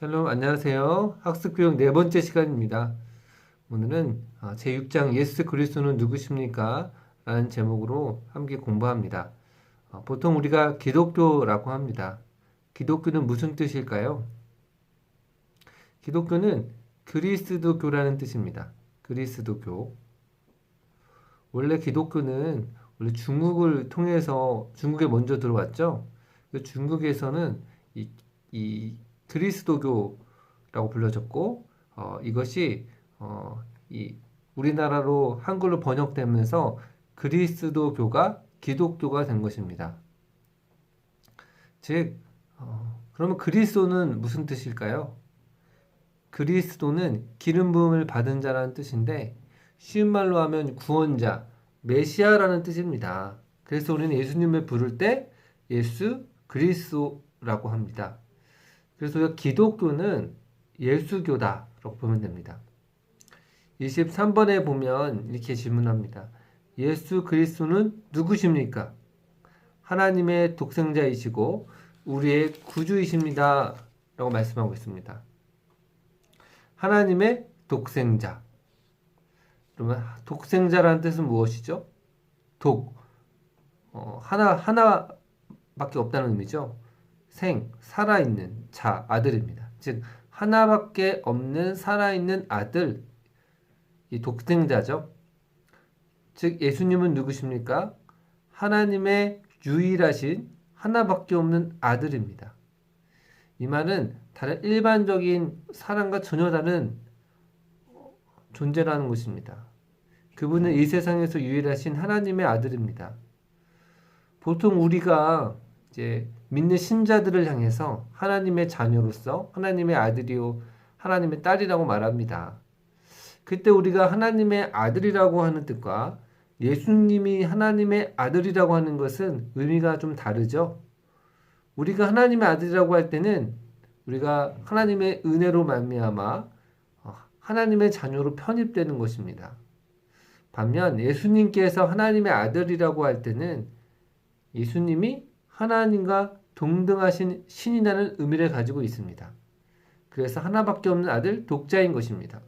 샬롬, 안녕하세요. 학습교육 네 번째 시간입니다. 오늘은 제6장 예수 그리스도는 누구십니까? 라는 제목으로 함께 공부합니다. 보통 우리가 기독교라고 합니다. 기독교는 무슨 뜻일까요? 기독교는 그리스도교라는 뜻입니다. 그리스도교. 원래 기독교는 원래 중국을 통해서 중국에 먼저 들어왔죠. 그 중국에서는 이 그리스도교라고 불려졌고, 이것이 이 우리나라로 한글로 번역되면서 그리스도교가 기독교가 된 것입니다. 즉, 그러면 그리스도는 무슨 뜻일까요? 그리스도는 기름 부음을 받은 자라는 뜻인데, 쉬운 말로 하면 구원자, 메시아라는 뜻입니다. 그래서 우리는 예수님을 부를 때 예수 그리스도라고 합니다. 그래서 기독교는 예수교다라고 보면 됩니다. 23번에 보면 이렇게 질문합니다. 예수 그리스도는 누구십니까? 하나님의 독생자이시고 우리의 구주이십니다. 라고 말씀하고 있습니다. 하나님의 독생자. 그러면 독생자라는 뜻은 무엇이죠? 하나밖에 없다는 의미죠. 살아있는 자, 아들입니다. 즉, 하나밖에 없는 살아있는 아들, 이 독생자죠. 즉, 예수님은 누구십니까? 하나님의 유일하신 하나밖에 없는 아들입니다. 이 말은 다른 일반적인 사람과 전혀 다른 존재라는 것입니다. 그분은 이 세상에서 유일하신 하나님의 아들입니다. 보통 우리가 이제 믿는 신자들을 향해서 하나님의 자녀로서 하나님의 아들이요 하나님의 딸이라고 말합니다. 그때 우리가 하나님의 아들이라고 하는 뜻과 예수님이 하나님의 아들이라고 하는 것은 의미가 좀 다르죠. 우리가 하나님의 아들이라고 할 때는 우리가 하나님의 은혜로 말미암아 하나님의 자녀로 편입되는 것입니다. 반면 예수님께서 하나님의 아들이라고 할 때는 예수님이 하나님과 동등하신 신이라는 의미를 가지고 있습니다. 그래서 하나밖에 없는 아들, 독자인 것입니다.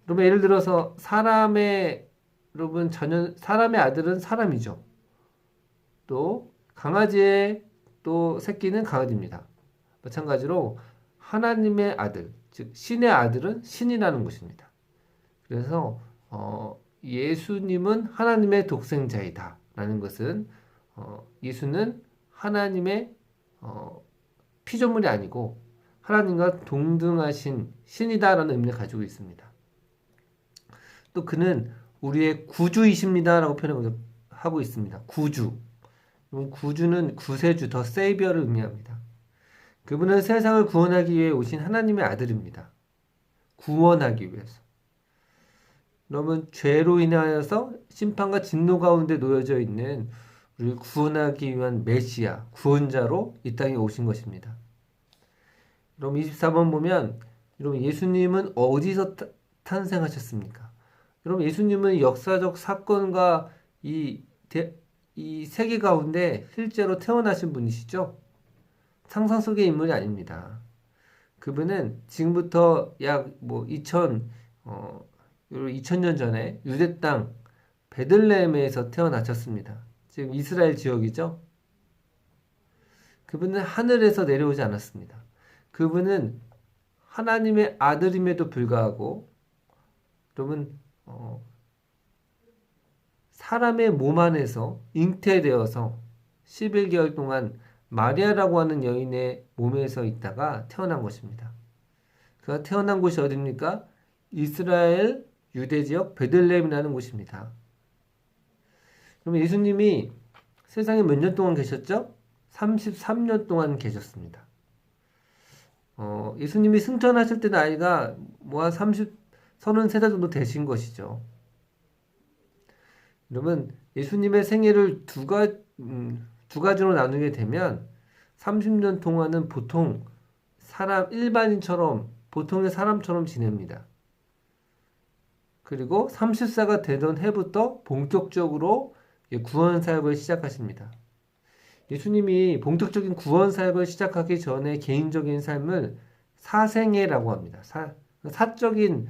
그러면 예를 들어서 사람의 아들은 사람이죠. 또 강아지의 또 새끼는 강아지입니다. 마찬가지로 하나님의 아들, 즉 신의 아들은 신이라는 것입니다. 그래서 예수님은 하나님의 독생자이다 라는 것은 예수는 하나님의 피조물이 아니고 하나님과 동등하신 신이다라는 의미를 가지고 있습니다. 또 그는 우리의 구주이십니다라고 표현하고 있습니다. 구주. 구주는 구세주, 더 세이비어를 의미합니다. 그분은 세상을 구원하기 위해 오신 하나님의 아들입니다. 구원하기 위해서. 여러분, 죄로 인하여서 심판과 진노 가운데 놓여져 있는 우리를 구원하기 위한 메시아, 구원자로 이 땅에 오신 것입니다. 여러분 24번 보면 여러분 예수님은 어디서 탄생하셨습니까? 여러분 예수님은 역사적 사건과 이 세계 가운데 실제로 태어나신 분이시죠? 상상 속의 인물이 아닙니다. 그분은 지금부터 약 2000년 전에 유대 땅 베들레헴에서 태어나셨습니다. 지금 이스라엘 지역이죠. 그분은 하늘에서 내려오지 않았습니다. 그분은 하나님의 아들임에도 불구하고 여러분 사람의 몸 안에서 잉태되어서 11개월 동안 마리아라고 하는 여인의 몸에서 있다가 태어난 것입니다. 그가 태어난 곳이 어디입니까? 이스라엘 유대 지역 베들레헴이라는 곳입니다. 그럼 예수님이 세상에 몇 년 동안 계셨죠? 33년 동안 계셨습니다. 예수님이 승천하실 때 나이가 한 33살 정도 되신 것이죠. 여러분, 예수님의 생애를 두 가지로 나누게 되면 30년 동안은 보통 일반인처럼, 보통의 사람처럼 지냅니다. 그리고 30세가 되던 해부터 본격적으로 구원 사역을 시작하십니다. 예수님이 본격적인 구원 사역을 시작하기 전에 개인적인 삶을 사생애라고 합니다. 사적인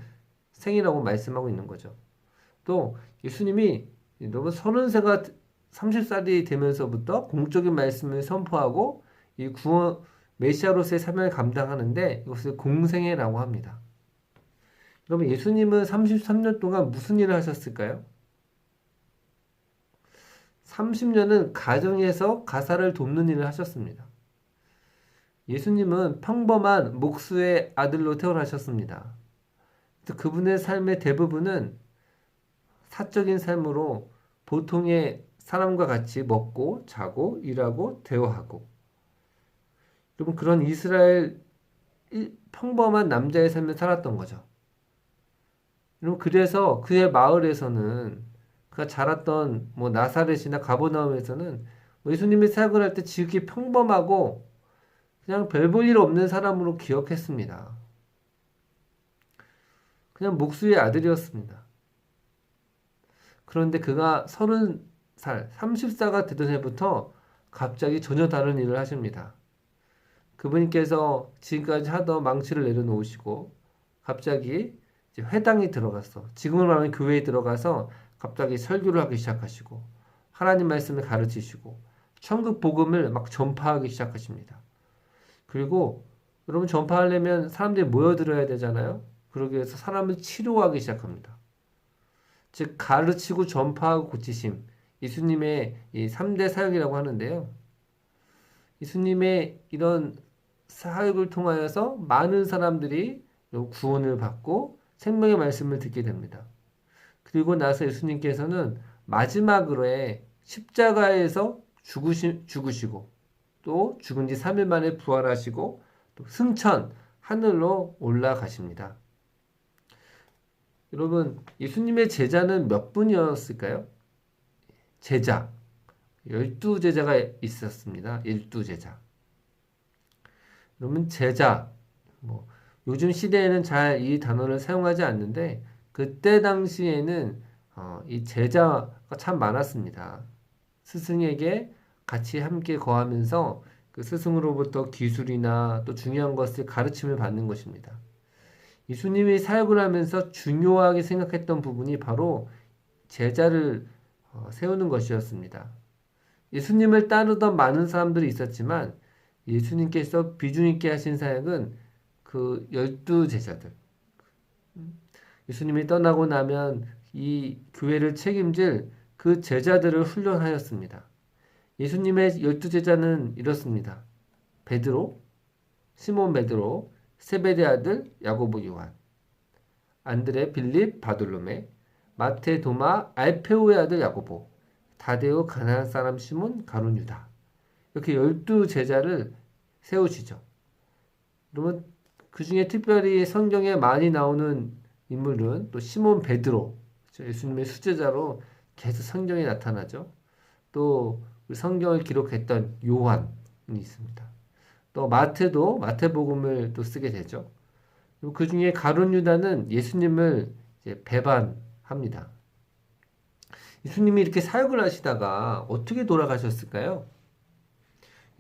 생이라고 말씀하고 있는 거죠. 또 예수님이 여러분 30세가 30살이 되면서부터 공적인 말씀을 선포하고 이 구원 메시아로서의 사명을 감당하는데 이것을 공생애라고 합니다. 여러분 예수님은 33년 동안 무슨 일을 하셨을까요? 30년은 가정에서 가사를 돕는 일을 하셨습니다. 예수님은 평범한 목수의 아들로 태어나셨습니다. 그분의 삶의 대부분은 사적인 삶으로 보통의 사람과 같이 먹고 자고 일하고 대화하고 여러분 그런 이스라엘 평범한 남자의 삶을 살았던 거죠. 여러분 그래서 그의 마을에서는 그가 자랐던 뭐 나사렛이나 가버나움에서는 예수님이 사역을 할 때 지극히 평범하고 그냥 별 볼 일 없는 사람으로 기억했습니다. 그냥 목수의 아들이었습니다. 그런데 그가 30살, 30살가 되던 해부터 갑자기 전혀 다른 일을 하십니다. 그분께서 지금까지 하던 망치를 내려놓으시고 갑자기 이제 회당에 들어갔어. 지금으로 말하면 교회에 들어가서 갑자기 설교를 하기 시작하시고 하나님 말씀을 가르치시고 천국 복음을 막 전파하기 시작하십니다. 그리고 여러분 전파하려면 사람들이 모여들어야 되잖아요. 그러기 위해서 사람을 치료하기 시작합니다. 즉 가르치고 전파하고 고치심 예수님의 이 3대 사역이라고 하는데요. 예수님의 이런 사역을 통하여서 많은 사람들이 구원을 받고 생명의 말씀을 듣게 됩니다. 그리고 나서 예수님께서는 마지막으로의 십자가에서 죽으시고 또 죽은 지 3일 만에 부활하시고 또 승천 하늘로 올라가십니다. 여러분 예수님의 제자는 몇 분이었을까요? 제자 12제자가 있었습니다. 12제자. 여러분 제자 요즘 시대에는 잘 이 단어를 사용하지 않는데 그때 당시에는 이 제자가 참 많았습니다. 스승에게 같이 함께 거하면서 그 스승으로부터 기술이나 또 중요한 것을 가르침을 받는 것입니다. 예수님이 사역을 하면서 중요하게 생각했던 부분이 바로 제자를 세우는 것이었습니다. 예수님을 따르던 많은 사람들이 있었지만 예수님께서 비중 있게 하신 사역은 그 12제자들. 예수님이 떠나고 나면 이 교회를 책임질 그 제자들을 훈련하였습니다. 예수님의 12제자는 이렇습니다. 베드로, 시몬 베드로, 세베대 아들 야고보 요한, 안드레 빌립 바돌로메, 마테 도마 알페오의 아들 야고보, 다데오 가나안 사람 시몬 가룟 유다. 이렇게 12제자를 세우시죠. 여러분 그 중에 특별히 성경에 많이 나오는 인물은 또 시몬 베드로, 예수님의 수제자로 계속 성경에 나타나죠. 또 성경을 기록했던 요한이 있습니다. 또 마태도 마태복음을 또 쓰게 되죠. 그 중에 가룟 유다는 예수님을 이제 배반합니다. 예수님이 이렇게 사역을 하시다가 어떻게 돌아가셨을까요?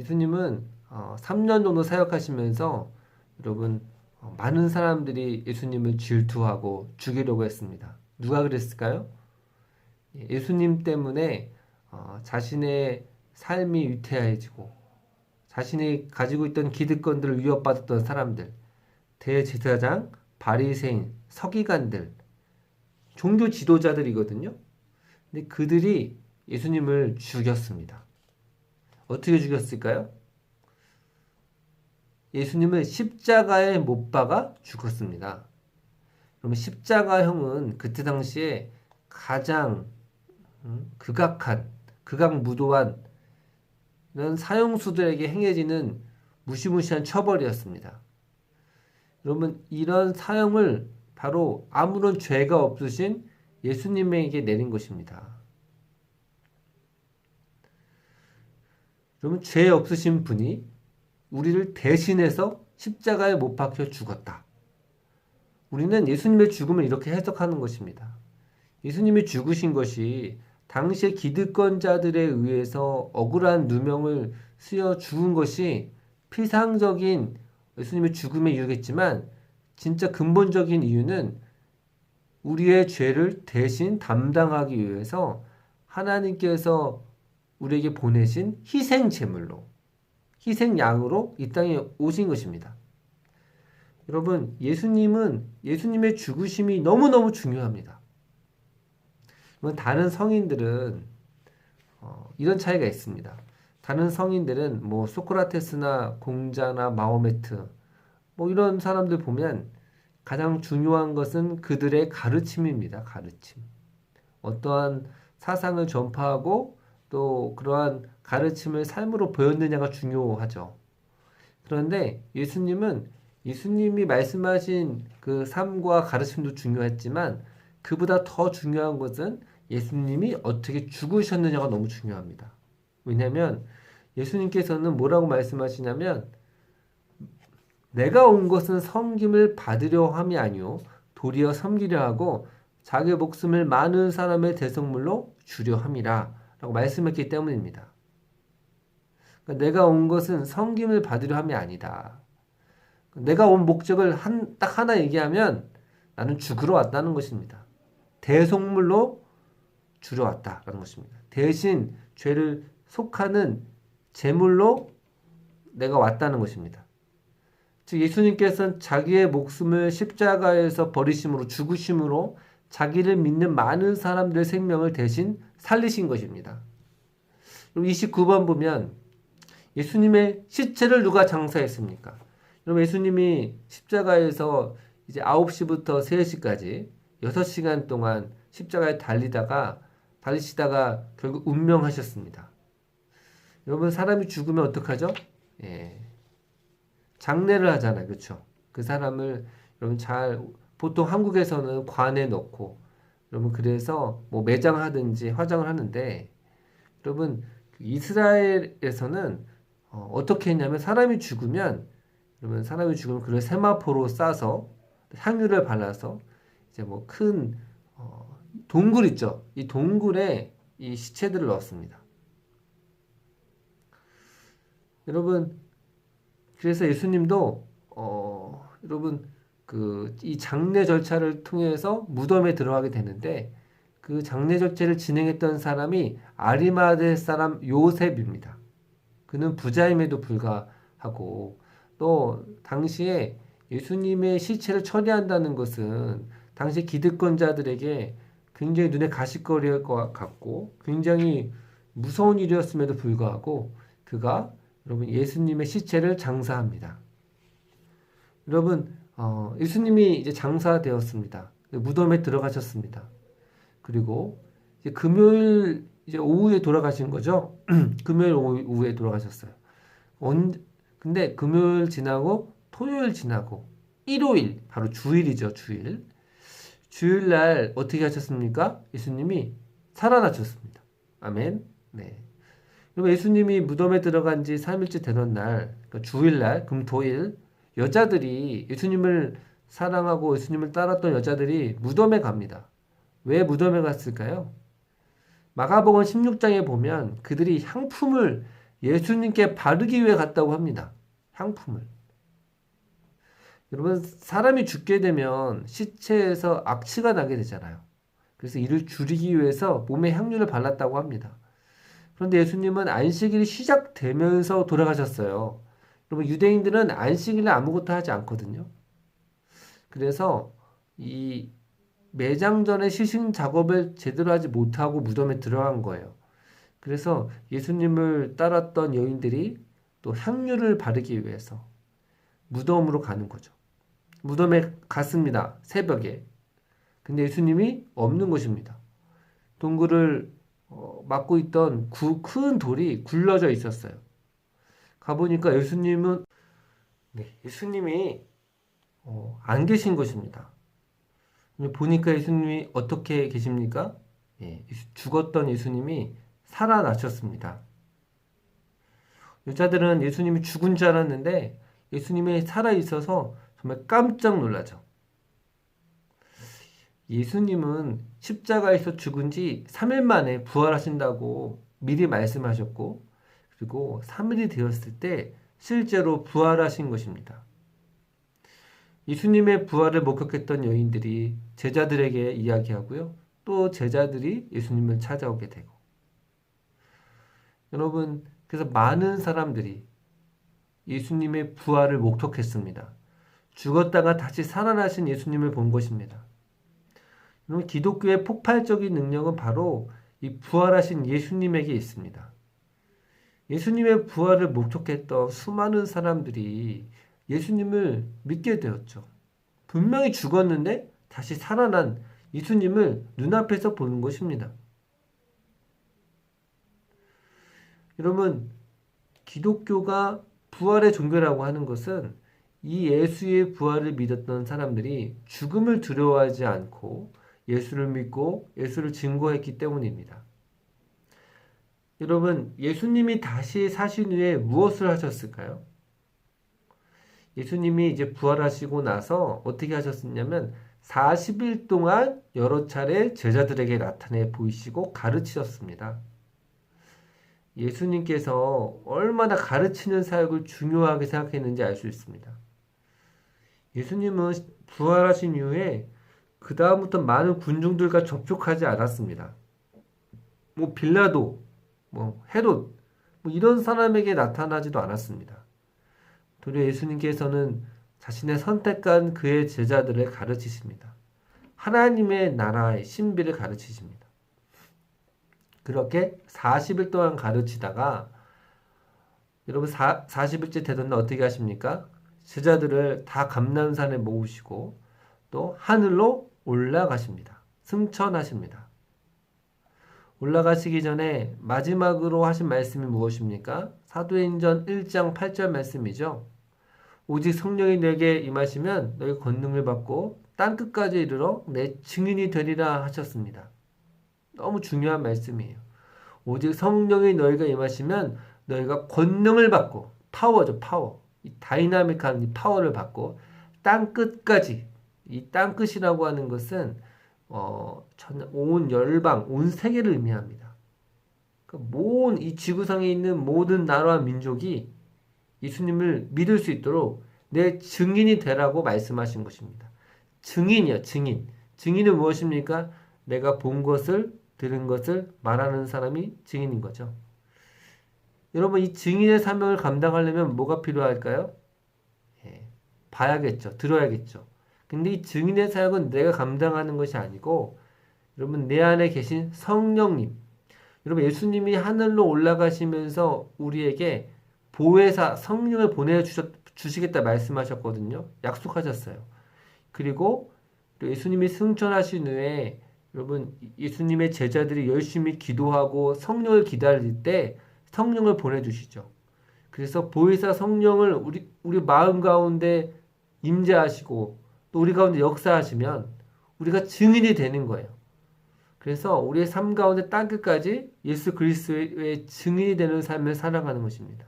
예수님은 3년 정도 사역하시면서 여러분 많은 사람들이 예수님을 질투하고 죽이려고 했습니다. 누가 그랬을까요? 예수님 때문에 자신의 삶이 위태해지고 자신이 가지고 있던 기득권들을 위협받았던 사람들, 대제사장, 바리새인, 서기관들, 종교 지도자들이거든요. 근데 그들이 예수님을 죽였습니다. 어떻게 죽였을까요? 예수님을 십자가에 못 박아 죽었습니다. 그러면 십자가형은 그때 당시에 가장 극악한, 극악무도한 이런 사형수들에게 행해지는 무시무시한 처벌이었습니다. 여러분 이런 사형을 바로 아무런 죄가 없으신 예수님에게 내린 것입니다. 여러분 죄 없으신 분이 우리를 대신해서 십자가에 못 박혀 죽었다. 우리는 예수님의 죽음을 이렇게 해석하는 것입니다. 예수님이 죽으신 것이 당시의 기득권자들에 의해서 억울한 누명을 쓰여 죽은 것이 피상적인 예수님의 죽음의 이유겠지만 진짜 근본적인 이유는 우리의 죄를 대신 담당하기 위해서 하나님께서 우리에게 보내신 희생 제물로, 희생 양으로 이 땅에 오신 것입니다. 여러분, 예수님의 죽으심이 너무너무 중요합니다. 다른 성인들은 이런 차이가 있습니다. 다른 성인들은 뭐 소크라테스나 공자나 마호메트 뭐 이런 사람들 보면 가장 중요한 것은 그들의 가르침입니다. 가르침. 어떠한 사상을 전파하고 또 그러한 가르침을 삶으로 보였느냐가 중요하죠. 그런데 예수님이 말씀하신 그 삶과 가르침도 중요했지만 그보다 더 중요한 것은 예수님이 어떻게 죽으셨느냐가 너무 중요합니다. 왜냐하면 예수님께서는 뭐라고 말씀하시냐면 내가 온 것은 섬김을 받으려 함이 아니요 도리어 섬기려 하고 자기 목숨을 많은 사람의 대속물로 주려 함이라 라고 말씀했기 때문입니다. 그러니까 내가 온 것은 섬김을 받으려 함이 아니다. 내가 온 목적을 딱 하나 얘기하면 나는 죽으러 왔다는 것입니다. 대속물로 주러 왔다라는 것입니다. 대신 죄를 속하는 제물로 내가 왔다는 것입니다. 즉 예수님께서는 자기의 목숨을 십자가에서 버리심으로 죽으심으로 자기를 믿는 많은 사람들의 생명을 대신 살리신 것입니다. 29번 보면 예수님의 시체를 누가 장사했습니까? 여러분 예수님이 십자가에서 이제 9시부터 3시까지 6시간 동안 십자가에 달리시다가 결국 운명하셨습니다. 여러분 사람이 죽으면 어떡하죠? 장례를 하잖아요. 그렇죠? 그 사람을 여러분 보통 한국에서는 관에 넣고 여러분 그래서 뭐 매장하든지 화장을 하는데 여러분 이스라엘에서는 어떻게 했냐면 사람이 죽으면 그걸 세마포로 싸서 향유를 발라서 이제 뭐 큰 동굴 있죠. 이 동굴에 이 시체들을 넣었습니다. 여러분 그래서 예수님도 여러분 이 장례 절차를 통해서 무덤에 들어가게 되는데 그 장례 절차를 진행했던 사람이 아리마대 사람 요셉입니다. 그는 부자임에도 불구하고 또 당시에 예수님의 시체를 처리한다는 것은 당시 기득권자들에게 굉장히 눈에 가시거리일 것 같고 굉장히 무서운 일이었음에도 불구하고 그가 여러분 예수님의 시체를 장사합니다. 여러분 예수님이 이제 장사되었습니다. 무덤에 들어가셨습니다. 그리고 이제 금요일 이제 오후에 돌아가신 거죠. 금요일 오후에 돌아가셨어요. 근데 금요일 지나고 토요일 지나고 일요일 바로 주일이죠. 주일날 어떻게 하셨습니까? 예수님이 살아나셨습니다. 아멘. 네. 그리고 예수님이 무덤에 들어간 지 3일째 되던 날, 그러니까 주일날, 금토일, 여자들이 예수님을 사랑하고 예수님을 따랐던 여자들이 무덤에 갑니다. 왜 무덤에 갔을까요? 마가복음 16장에 보면 그들이 향품을 예수님께 바르기 위해 갔다고 합니다. 향품을. 여러분, 사람이 죽게 되면 시체에서 악취가 나게 되잖아요. 그래서 이를 줄이기 위해서 몸에 향유를 발랐다고 합니다. 그런데 예수님은 안식일이 시작되면서 돌아가셨어요. 여러분 유대인들은 안식일에 아무것도 하지 않거든요. 그래서 이 매장 전에 시신 작업을 제대로 하지 못하고 무덤에 들어간 거예요. 그래서 예수님을 따랐던 여인들이 또 향유를 바르기 위해서 무덤으로 가는 거죠. 무덤에 갔습니다. 새벽에. 근데 예수님이 없는 것입니다. 동굴을 막고 있던 큰 돌이 굴러져 있었어요. 가보니까 예수님이 안 계신 것입니다. 보니까 예수님이 어떻게 계십니까? 죽었던 예수님이 살아나셨습니다. 여자들은 예수님이 죽은 줄 알았는데 예수님이 살아있어서 정말 깜짝 놀라죠. 예수님은 십자가에서 죽은 지 3일 만에 부활하신다고 미리 말씀하셨고, 그리고 3일이 되었을 때 실제로 부활하신 것입니다. 예수님의 부활을 목격했던 여인들이 제자들에게 이야기하고요. 또 제자들이 예수님을 찾아오게 되고. 여러분, 그래서 많은 사람들이 예수님의 부활을 목격했습니다. 죽었다가 다시 살아나신 예수님을 본 것입니다. 여러분, 기독교의 폭발적인 능력은 바로 이 부활하신 예수님에게 있습니다. 예수님의 부활을 목격했던 수많은 사람들이 예수님을 믿게 되었죠. 분명히 죽었는데 다시 살아난 예수님을 눈앞에서 보는 것입니다. 여러분, 기독교가 부활의 종교라고 하는 것은 이 예수의 부활을 믿었던 사람들이 죽음을 두려워하지 않고 예수를 믿고 예수를 증거했기 때문입니다. 여러분, 예수님이 다시 사신 후에 무엇을 하셨을까요? 예수님이 이제 부활하시고 나서 어떻게 하셨냐면 40일 동안 여러 차례 제자들에게 나타내 보이시고 가르치셨습니다. 예수님께서 얼마나 가르치는 사역을 중요하게 생각했는지 알 수 있습니다. 예수님은 부활하신 이후에 그 다음부터 많은 군중들과 접촉하지 않았습니다. 빌라도, 헤롯, 이런 사람에게 나타나지도 않았습니다. 도리어 예수님께서는 자신의 선택한 그의 제자들을 가르치십니다. 하나님의 나라의 신비를 가르치십니다. 그렇게 40일 동안 가르치다가 여러분 40일째 되던 어떻게 하십니까? 제자들을 다 감람산에 모으시고 또 하늘로 올라가십니다. 승천하십니다. 올라가시기 전에 마지막으로 하신 말씀이 무엇입니까? 사도행전 1장 8절 말씀이죠. 오직 성령이 내게 임하시면 너희 권능을 받고 땅끝까지 이르러 내 증인이 되리라 하셨습니다. 너무 중요한 말씀이에요. 오직 성령이 너희가 임하시면 너희가 권능을 받고, 파워죠, 파워. 이 다이나믹한 이 파워를 받고 땅끝까지, 이 땅끝이라고 하는 것은 온 열방, 온 세계를 의미합니다. 이 지구상에 있는 모든 나라와 민족이 예수님을 믿을 수 있도록 내 증인이 되라고 말씀하신 것입니다. 증인이요, 증인. 증인은 무엇입니까? 내가 본 것을, 들은 것을 말하는 사람이 증인인 거죠. 여러분, 이 증인의 사명을 감당하려면 뭐가 필요할까요? 봐야겠죠. 들어야겠죠. 근데 이 증인의 사역은 내가 감당하는 것이 아니고, 여러분, 내 안에 계신 성령님. 여러분, 예수님이 하늘로 올라가시면서 우리에게 보혜사 성령을 보내주시겠다 말씀하셨거든요. 약속하셨어요. 그리고 또 예수님이 승천하신 후에 여러분, 예수님의 제자들이 열심히 기도하고 성령을 기다릴 때 성령을 보내주시죠. 그래서 보혜사 성령을 우리 마음 가운데 임재하시고 또 우리 가운데 역사하시면 우리가 증인이 되는 거예요. 그래서 우리의 삶 가운데 땅끝까지 예수 그리스도의 증인이 되는 삶을 살아가는 것입니다.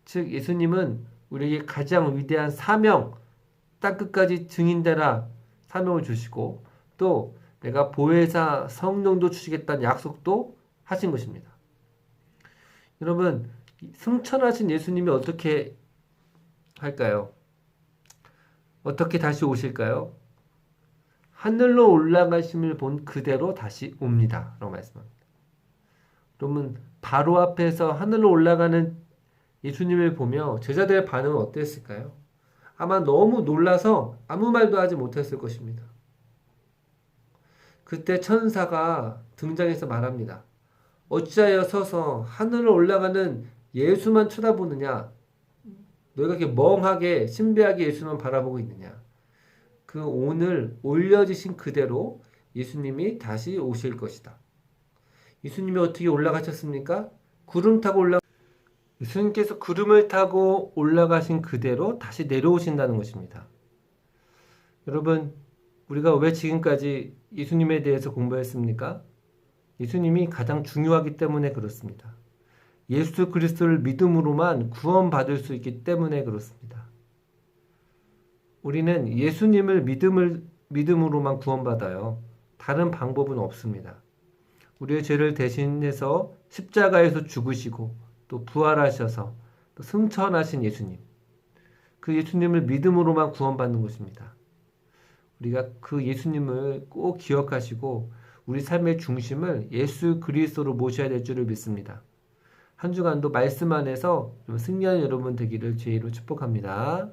즉 예수님은 우리에게 가장 위대한 사명, 땅끝까지 증인되라 사명을 주시고 또 내가 보혜사 성령도 주시겠다는 약속도 하신 것입니다. 여러분, 승천하신 예수님이 어떻게 할까요? 어떻게 다시 오실까요? 하늘로 올라가심을 본 그대로 다시 옵니다. 라고 말씀합니다. 여러분, 바로 앞에서 하늘로 올라가는 예수님을 보며 제자들의 반응은 어땠을까요? 아마 너무 놀라서 아무 말도 하지 못했을 것입니다. 그때 천사가 등장해서 말합니다. 어찌하여 서서 하늘로 올라가는 예수만 쳐다보느냐? 너희가 이렇게 멍하게 신비하게 예수만 바라보고 있느냐? 그 오늘 올려지신 그대로 예수님이 다시 오실 것이다. 예수님이 어떻게 올라가셨습니까? 구름 타고 예수님께서 구름을 타고 올라가신 그대로 다시 내려오신다는 것입니다. 여러분, 우리가 왜 지금까지 예수님에 대해서 공부했습니까? 예수님이 가장 중요하기 때문에 그렇습니다. 예수 그리스도를 믿음으로만 구원받을 수 있기 때문에 그렇습니다. 우리는 믿음으로만 구원받아요. 다른 방법은 없습니다. 우리의 죄를 대신해서 십자가에서 죽으시고 또 부활하셔서 또 승천하신 예수님. 그 예수님을 믿음으로만 구원받는 것입니다. 우리가 그 예수님을 꼭 기억하시고 우리 삶의 중심을 예수 그리스도로 모셔야 될 줄을 믿습니다. 한 주간도 말씀 안에서 좀 승리하는 여러분 되기를 주의로 축복합니다.